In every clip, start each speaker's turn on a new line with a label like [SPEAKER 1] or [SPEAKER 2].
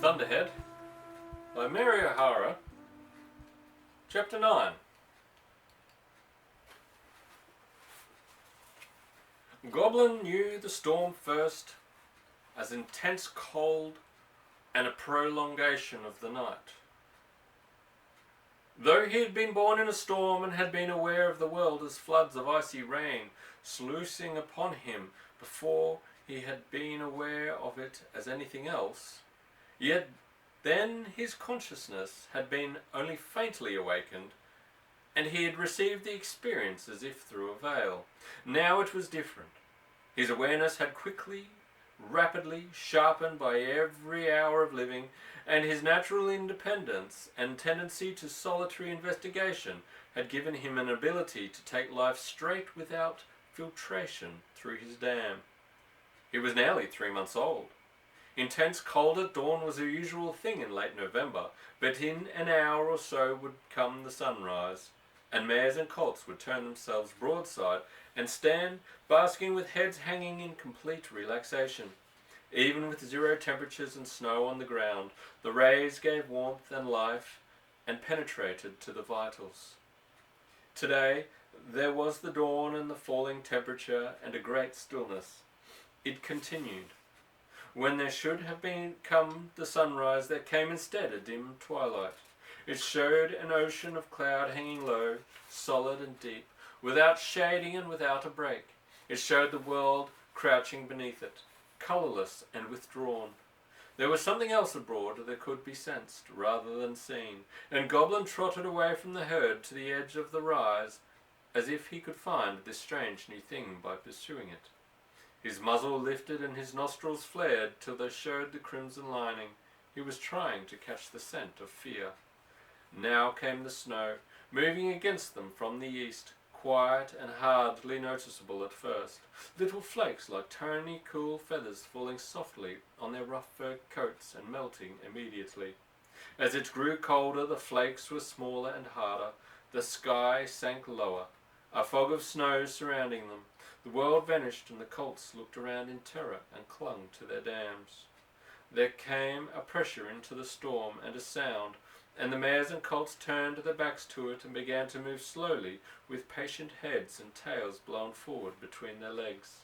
[SPEAKER 1] Thunderhead by Mary O'Hara, Chapter 9. Goblin knew the storm first as intense cold and a prolongation of the night. Though he had been born in a storm and had been aware of the world as floods of icy rain sluicing upon him before he had been aware of it as anything else, yet then his consciousness had been only faintly awakened, and he had received the experience as if through a veil. Now it was different. His awareness had rapidly sharpened by every hour of living, and his natural independence and tendency to solitary investigation had given him an ability to take life straight without filtration through his dam. He was nearly 3 months old. Intense cold at dawn was a usual thing in late November, but in an hour or so would come the sunrise, and mares and colts would turn themselves broadside and stand basking with heads hanging in complete relaxation. Even with 0 temperatures and snow on the ground, the rays gave warmth and life and penetrated to the vitals. Today there was the dawn and the falling temperature and a great stillness. It continued. When there should have come the sunrise, there came instead a dim twilight. It showed an ocean of cloud hanging low, solid and deep, without shading and without a break. It showed the world crouching beneath it, colourless and withdrawn. There was something else abroad that could be sensed rather than seen, and Goblin trotted away from the herd to the edge of the rise, as if he could find this strange new thing by pursuing it. His muzzle lifted and his nostrils flared till they showed the crimson lining. He was trying to catch the scent of fear. Now came the snow, moving against them from the east, quiet and hardly noticeable at first, little flakes like tiny cool feathers falling softly on their rough fur coats and melting immediately. As it grew colder, the flakes were smaller and harder. The sky sank lower, a fog of snow surrounding them. The world vanished, and the colts looked around in terror and clung to their dams. There came a pressure into the storm and a sound, and the mares and colts turned their backs to it and began to move slowly, with patient heads and tails blown forward between their legs.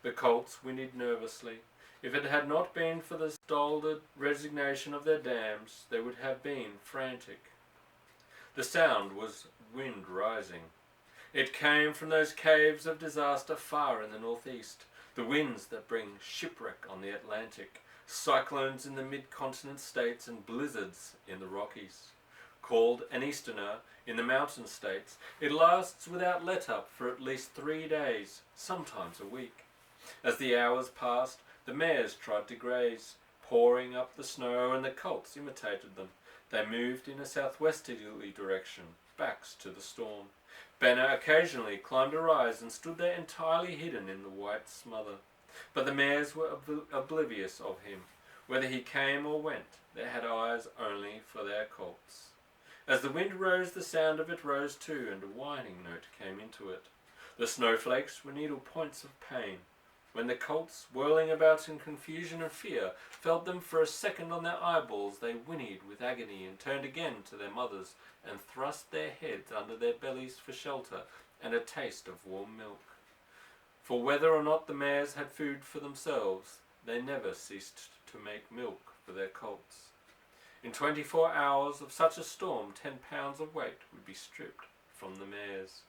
[SPEAKER 1] The colts whinnied nervously. If it had not been for the stolid resignation of their dams, they would have been frantic. The sound was wind rising. It came from those caves of disaster far in the northeast, the winds that bring shipwreck on the Atlantic, cyclones in the mid-continent states and blizzards in the Rockies. Called an easterner in the mountain states, it lasts without let-up for at least 3 days, sometimes a week. As the hours passed, the mares tried to graze, pouring up the snow, and the colts imitated them. They moved in a southwesterly direction, backs to the storm. Banner occasionally climbed a rise and stood there entirely hidden in the white smother. But the mares were oblivious of him. Whether he came or went, they had eyes only for their colts. As the wind rose, the sound of it rose too, and a whining note came into it. The snowflakes were needle points of pain. When the colts, whirling about in confusion and fear, felt them for a second on their eyeballs, they whinnied with agony and turned again to their mothers and thrust their heads under their bellies for shelter and a taste of warm milk. For whether or not the mares had food for themselves, they never ceased to make milk for their colts. In 24 hours of such a storm, 10 pounds of weight would be stripped from the mares.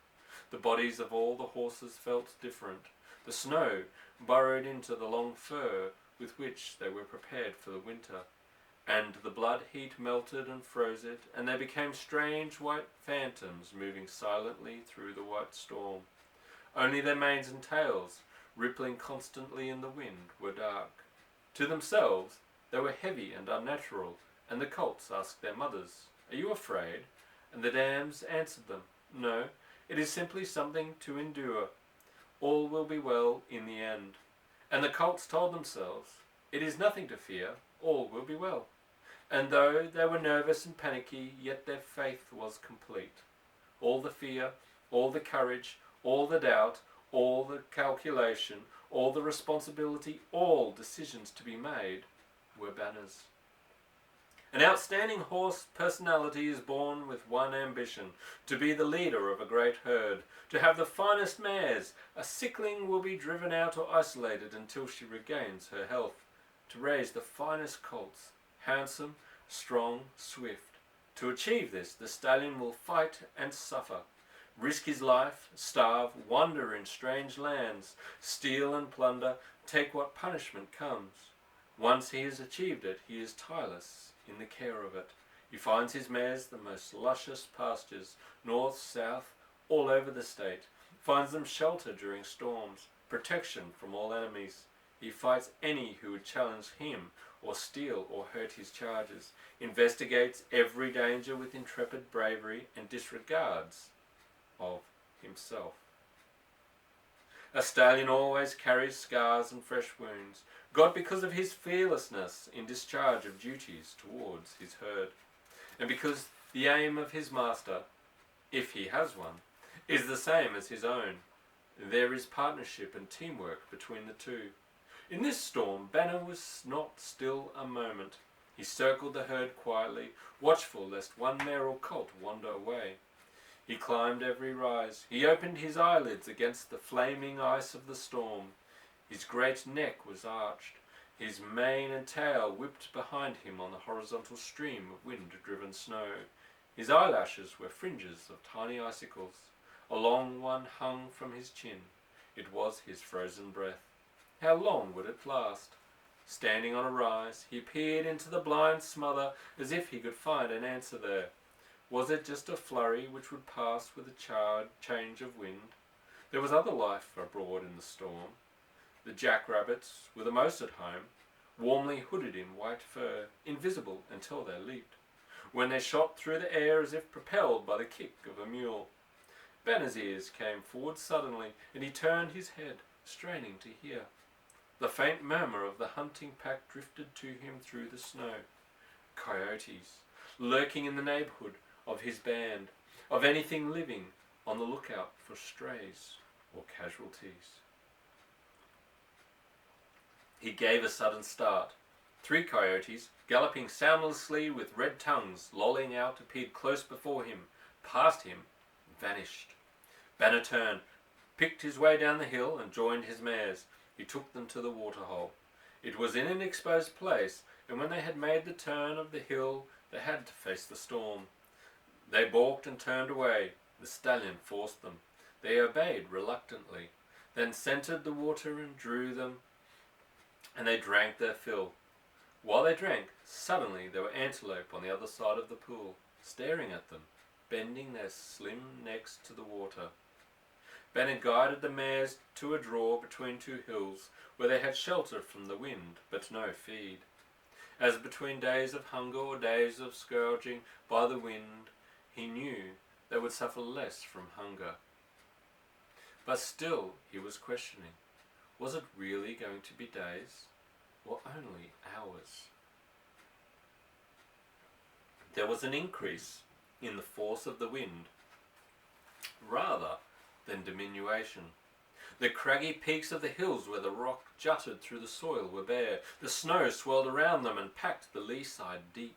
[SPEAKER 1] The bodies of all the horses felt different. The snow burrowed into the long fur with which they were prepared for the winter, and the blood heat melted and froze it, and they became strange white phantoms moving silently through the white storm. Only their manes and tails, rippling constantly in the wind, were dark. To themselves they were heavy and unnatural, and the colts asked their mothers, "Are you afraid?" And the dams answered them, "No, it is simply something to endure. All will be well in the end." And the colts told themselves, "It is nothing to fear, all will be well." And though they were nervous and panicky, yet their faith was complete. All the fear, all the courage, all the doubt, all the calculation, all the responsibility, all decisions to be made, were Banner's. An outstanding horse personality is born with one ambition, to be the leader of a great herd, to have the finest mares. A sickling will be driven out or isolated until she regains her health, to raise the finest colts, handsome, strong, swift. To achieve this, the stallion will fight and suffer, risk his life, starve, wander in strange lands, steal and plunder, take what punishment comes. Once he has achieved it, he is tireless in the care of it. He finds his mares the most luscious pastures, north, south, all over the state, finds them shelter during storms, protection from all enemies. He fights any who would challenge him or steal or hurt his charges, investigates every danger with intrepid bravery and disregards of himself. A stallion always carries scars and fresh wounds, got because of his fearlessness in discharge of duties towards his herd, and because the aim of his master, if he has one, is the same as his own. There is partnership and teamwork between the two. In this storm, Banner was not still a moment. He circled the herd quietly, watchful lest one mare or colt wander away. He climbed every rise. He opened his eyelids against the flaming ice of the storm. His great neck was arched. His mane and tail whipped behind him on the horizontal stream of wind-driven snow. His eyelashes were fringes of tiny icicles. A long one hung from his chin. It was his frozen breath. How long would it last? Standing on a rise, he peered into the blind smother as if he could find an answer there. Was it just a flurry which would pass with a change of wind? There was other life abroad in the storm. The jackrabbits were the most at home, warmly hooded in white fur, invisible until they leaped, when they shot through the air as if propelled by the kick of a mule. Banner's ears came forward suddenly, and he turned his head, straining to hear. The faint murmur of the hunting pack drifted to him through the snow. Coyotes, lurking in the neighborhood of his band, of anything living, on the lookout for strays or casualties. He gave a sudden start. 3 coyotes, galloping soundlessly with red tongues lolling out, appeared close before him, passed him, vanished. Banner turned, picked his way down the hill, and joined his mares. He took them to the waterhole. It was in an exposed place, and when they had made the turn of the hill, they had to face the storm. They balked and turned away. The stallion forced them. They obeyed reluctantly, then scented the water and drew them, and they drank their fill. While they drank, suddenly there were antelope on the other side of the pool, staring at them, bending their slim necks to the water. Banner guided the mares to a draw between 2 hills, where they had shelter from the wind, but no feed. As between days of hunger or days of scourging by the wind, he knew they would suffer less from hunger. But still he was questioning. Was it really going to be days, or only hours? There was an increase in the force of the wind, rather than diminution. The craggy peaks of the hills where the rock jutted through the soil were bare. The snow swirled around them and packed the lee side deep.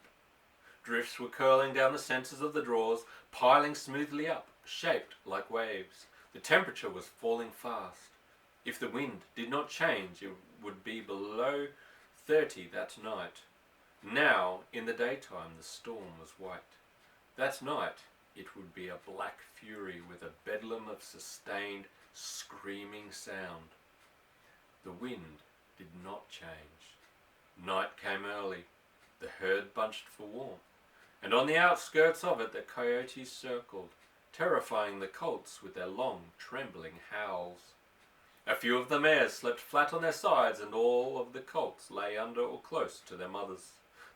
[SPEAKER 1] Drifts were curling down the centres of the draws, piling smoothly up, shaped like waves. The temperature was falling fast. If the wind did not change, it would be below 30 that night. Now, in the daytime, the storm was white. That night, it would be a black fury with a bedlam of sustained, screaming sound. The wind did not change. Night came early. The herd bunched for warmth, and on the outskirts of it the coyotes circled, terrifying the colts with their long, trembling howls. A few of the mares slept flat on their sides, and all of the colts lay under or close to their mothers.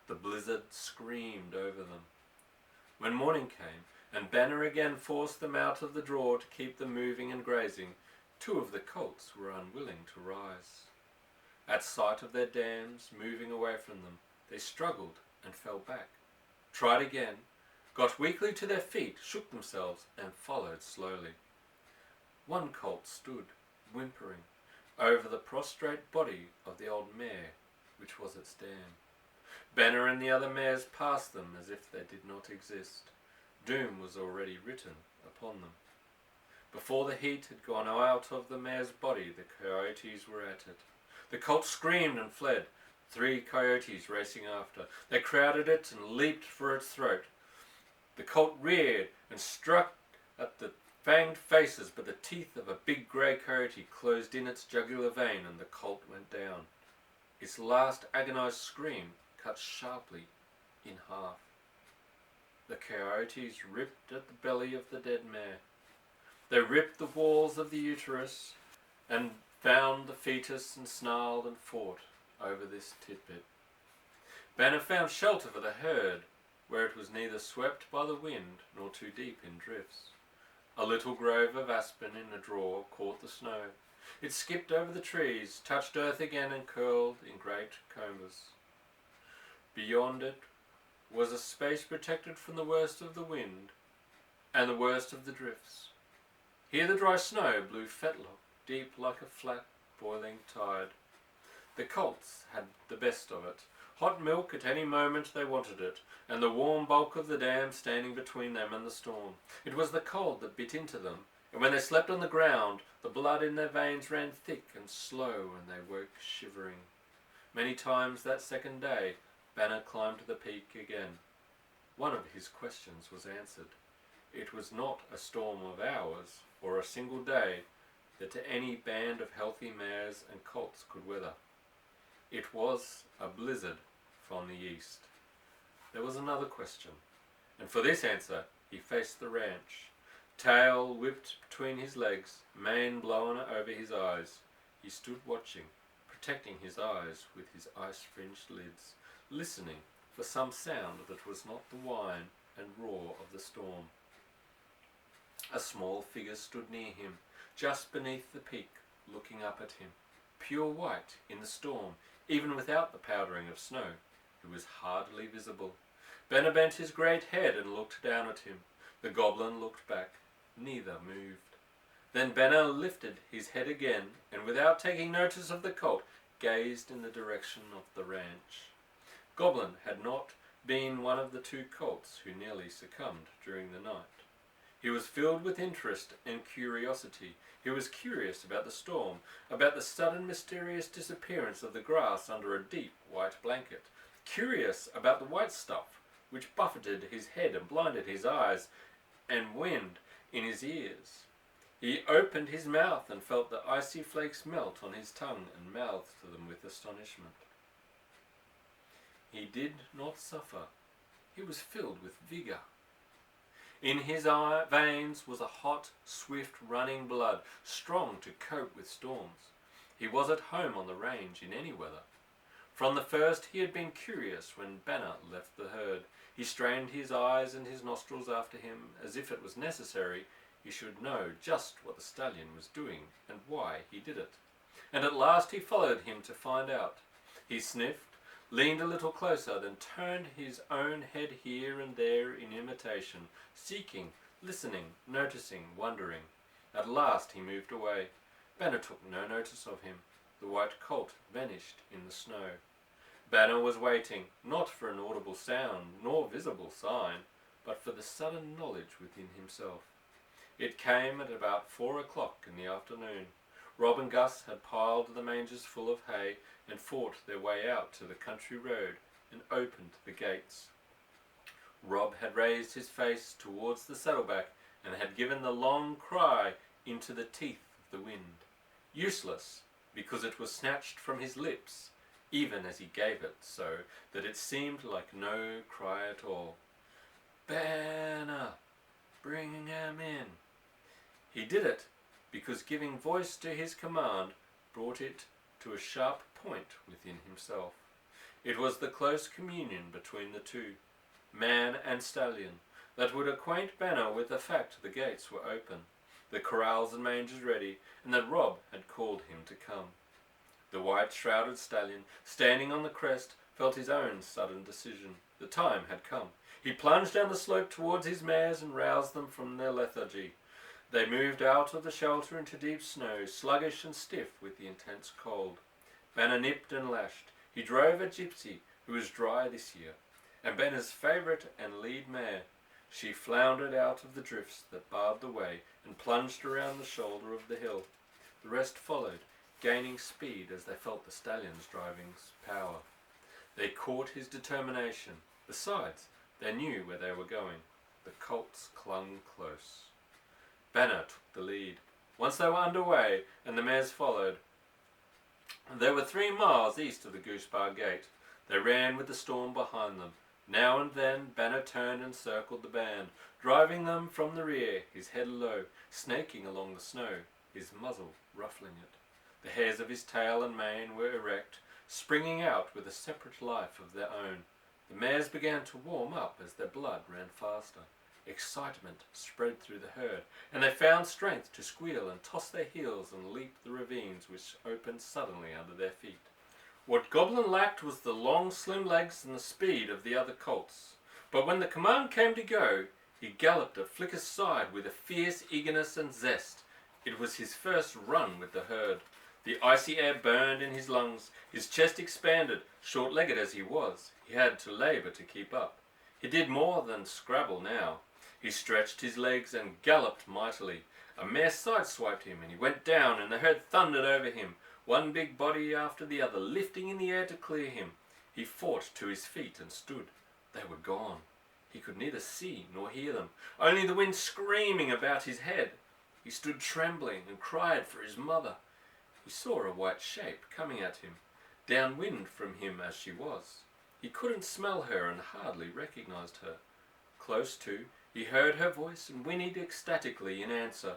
[SPEAKER 1] The blizzard screamed over them. When morning came, and Banner again forced them out of the draw to keep them moving and grazing, 2 of the colts were unwilling to rise. At sight of their dams moving away from them, they struggled and fell back, tried again, got weakly to their feet, shook themselves, and followed slowly. One colt stood, whimpering, over the prostrate body of the old mare, which was its dam. Banner and the other mares passed them as if they did not exist. Doom was already written upon them. Before the heat had gone out of the mare's body, the coyotes were at it. The colt screamed and fled, 3 coyotes racing after. They crowded it and leaped for its throat. The colt reared and struck at the fanged faces, but the teeth of a big grey coyote closed in its jugular vein and the colt went down. Its last agonized scream cut sharply in half. The coyotes ripped at the belly of the dead mare. They ripped the walls of the uterus and found the fetus and snarled and fought over this tidbit. Banner found shelter for the herd, where it was neither swept by the wind nor too deep in drifts. A little grove of aspen in a draw caught the snow. It skipped over the trees, touched earth again and curled in great combers. Beyond it was a space protected from the worst of the wind and the worst of the drifts. Here the dry snow blew fetlock, deep like a flat, boiling tide. The colts had the best of it. Hot milk at any moment they wanted it, and the warm bulk of the dam standing between them and the storm. It was the cold that bit into them, and when they slept on the ground, the blood in their veins ran thick and slow, and they woke shivering. Many times that second day, Banner climbed to the peak again. One of his questions was answered. It was not a storm of hours, or a single day, that any band of healthy mares and colts could weather. It was a blizzard from the east. There was another question, and for this answer he faced the ranch. Tail whipped between his legs, mane blown over his eyes. He stood watching, protecting his eyes with his ice-fringed lids, listening for some sound that was not the whine and roar of the storm. A small figure stood near him, just beneath the peak, looking up at him. Pure white in the storm, even without the powdering of snow. It was hardly visible. Banner bent his great head and looked down at him. The goblin looked back. Neither moved. Then Banner lifted his head again, and without taking notice of the colt, gazed in the direction of the ranch. Goblin had not been one of the 2 colts who nearly succumbed during the night. He was filled with interest and curiosity. He was curious about the storm, about the sudden mysterious disappearance of the grass under a deep white blanket, curious about the white stuff which buffeted his head and blinded his eyes, and wind in his ears. He opened his mouth and felt the icy flakes melt on his tongue and mouthed to them with astonishment. He did not suffer. He was filled with vigour. In his veins was a hot, swift running blood, strong to cope with storms. He was at home on the range in any weather. From the first he had been curious when Banner left the herd. He strained his eyes and his nostrils after him, as if it was necessary he should know just what the stallion was doing and why he did it. And at last he followed him to find out. He sniffed, leaned a little closer, then turned his own head here and there in imitation, seeking, listening, noticing, wondering. At last he moved away. Banner took no notice of him. The white colt vanished in the snow. Banner was waiting, not for an audible sound nor visible sign, but for the sudden knowledge within himself. It came at about 4 o'clock in the afternoon. Rob and Gus had piled the mangers full of hay and fought their way out to the country road and opened the gates. Rob had raised his face towards the saddleback and had given the long cry into the teeth of the wind. Useless, because it was snatched from his lips, even as he gave it, so that it seemed like no cry at all. Banner, bring him in. He did it because giving voice to his command brought it to a sharp point within himself. It was the close communion between the 2, man and stallion, that would acquaint Banner with the fact the gates were open, the corrals and mangers ready, and that Rob had called him to come. The white-shrouded stallion, standing on the crest, felt his own sudden decision. The time had come. He plunged down the slope towards his mares and roused them from their lethargy. They moved out of the shelter into deep snow, sluggish and stiff with the intense cold. Banner nipped and lashed. He drove a gypsy It was dry this year, and Benna's favourite and lead mare. She floundered out of the drifts that barred the way and plunged around the shoulder of the hill. The rest followed, gaining speed as they felt the stallion's driving power. They caught his determination. Besides, they knew where they were going. The colts clung close. Benna took the lead. Once they were underway, and the mares followed, they were 3 miles east of the Goosebar Gate. They ran with the storm behind them. Now and then Benna turned and circled the band, driving them from the rear, his head low, snaking along the snow, his muzzle ruffling it. The hairs of his tail and mane were erect, springing out with a separate life of their own. The mares began to warm up as their blood ran faster. Excitement spread through the herd, and they found strength to squeal and toss their heels and leap the ravines which opened suddenly under their feet. What Goblin lacked was the long, slim legs and the speed of the other colts. But when the command came to go, he galloped at Flicka's side with a fierce eagerness and zest. It was his first run with the herd. The icy air burned in his lungs, his chest expanded. Short-legged as he was, he had to labour to keep up. He did more than scrabble now. He stretched his legs and galloped mightily. A mare sideswiped him and he went down, and the herd thundered over him, one big body after the other, lifting in the air to clear him. He fought to his feet and stood. They were gone. He could neither see nor hear them, only the wind screaming about his head. He stood trembling and cried for his mother. He saw a white shape coming at him, downwind from him as she was. He couldn't smell her and hardly recognized her. Close to, he heard her voice and whinnied ecstatically in answer.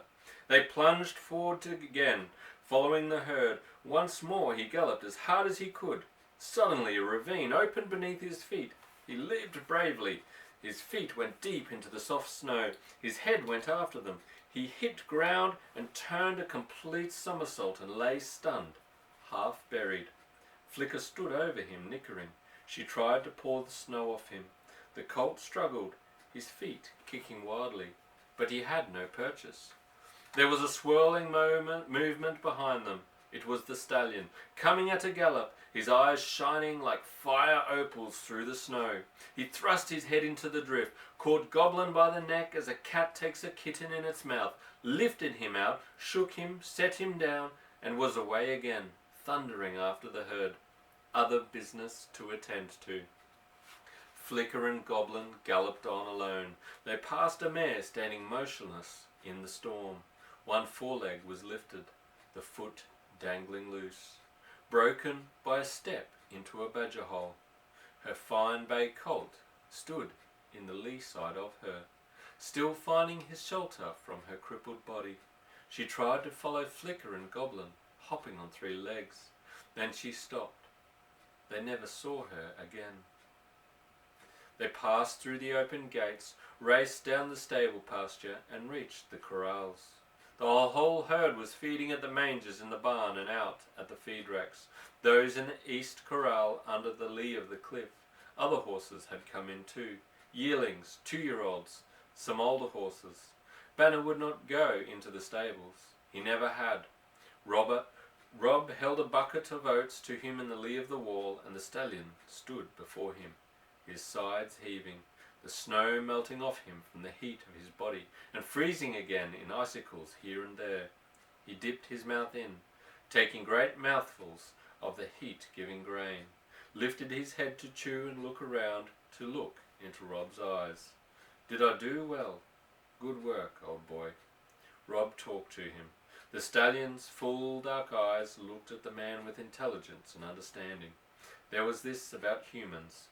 [SPEAKER 1] They plunged forward again, following the herd. Once more he galloped as hard as he could. Suddenly a ravine opened beneath his feet. He leaped bravely. His feet went deep into the soft snow. His head went after them. He hit ground and turned a complete somersault and lay stunned, half buried. Flicka stood over him, nickering. She tried to paw the snow off him. The colt struggled, his feet kicking wildly, but he had no purchase. There was a swirling movement behind them. It was the stallion, coming at a gallop, his eyes shining like fire opals through the snow. He thrust his head into the drift, caught Goblin by the neck as a cat takes a kitten in its mouth, lifted him out, shook him, set him down, and was away again, thundering after the herd. Other business to attend to. Flicka and Goblin galloped on alone. They passed a mare standing motionless in the storm. One foreleg was lifted, the foot dangling loose, broken by a step into a badger hole. Her fine bay colt stood in the lee side of her, still finding his shelter from her crippled body. She tried to follow Flicka and Goblin, hopping on 3 legs. Then she stopped. They never saw her again. They passed through the open gates, raced down the stable pasture, and reached the corrals. The whole herd was feeding at the mangers in the barn and out at the feed racks. Those in the east corral under the lee of the cliff. Other horses had come in too. Yearlings, 2-year-olds, some older horses. Benna would not go into the stables. He never had. Rob held a bucket of oats to him in the lee of the wall, and the stallion stood before him, his sides heaving, the snow melting off him from the heat of his body, and freezing again in icicles here and there. He dipped his mouth in, taking great mouthfuls of the heat-giving grain, lifted his head to chew and look around, to look into Rob's eyes. "Did I do well? Good work, old boy." Rob talked to him. The stallion's full dark eyes looked at the man with intelligence and understanding. There was this about humans,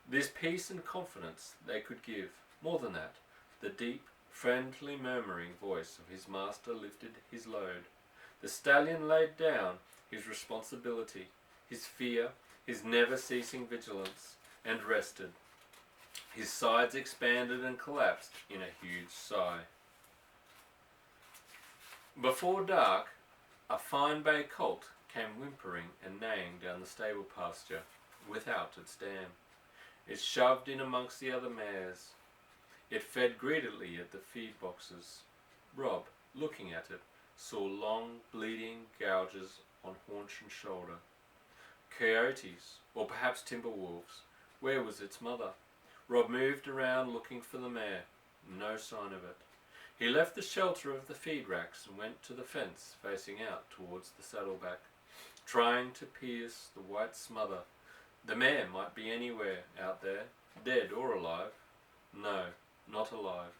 [SPEAKER 1] this peace and confidence they could give. More than that, the deep, friendly murmuring voice of his master lifted his load. The stallion laid down his responsibility, his fear, his never-ceasing vigilance, and rested. His sides expanded and collapsed in a huge sigh. Before dark, a fine bay colt came whimpering and neighing down the stable pasture without its dam. It shoved in amongst the other mares. It fed greedily at the feed boxes. Rob, looking at it, saw long bleeding gouges on haunch and shoulder. Coyotes, or perhaps timber wolves. Where was its mother? Rob moved around looking for the mare. No sign of it. He left the shelter of the feed racks and went to the fence facing out towards the saddleback, trying to pierce the white smother. The mare might be anywhere out there, dead or alive. No, not alive.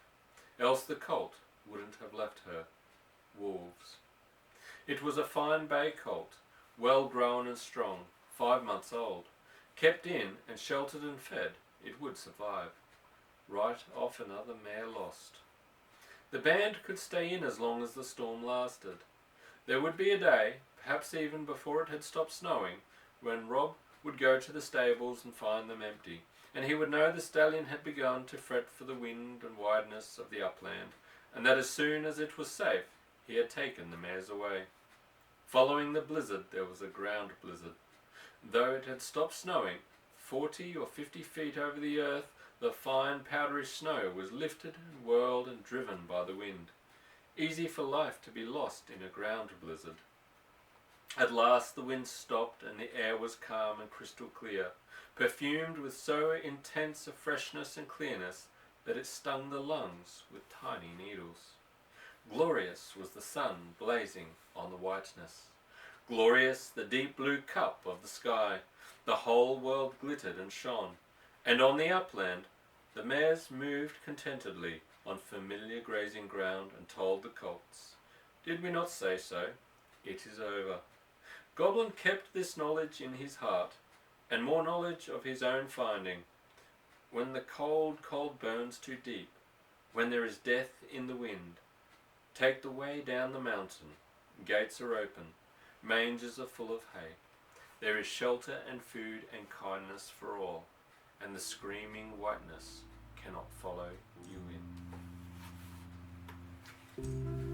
[SPEAKER 1] Else the colt wouldn't have left her. Wolves. It was a fine bay colt, well grown and strong, 5 months old. Kept in and sheltered and fed, it would survive. Right off another mare lost. The band could stay in as long as the storm lasted. There would be a day, perhaps even before it had stopped snowing, when Rob would go to the stables and find them empty, and he would know the stallion had begun to fret for the wind and wideness of the upland, and that as soon as it was safe, he had taken the mares away. Following the blizzard, there was a ground blizzard. Though it had stopped snowing, 40 or 50 feet over the earth, the fine powdery snow was lifted and whirled and driven by the wind. Easy for life to be lost in a ground blizzard. At last the wind stopped and the air was calm and crystal clear, perfumed with so intense a freshness and clearness that it stung the lungs with tiny needles. Glorious was the sun blazing on the whiteness. Glorious the deep blue cup of the sky. The whole world glittered and shone. And on the upland, the mares moved contentedly on familiar grazing ground and told the colts, "Did we not say so? It is over." Goblin kept this knowledge in his heart, and more knowledge of his own finding. When the cold burns too deep, when there is death in the wind, take the way down the mountain. Gates are open, mangers are full of hay. There is shelter and food and kindness for all, and the screaming whiteness cannot follow you in.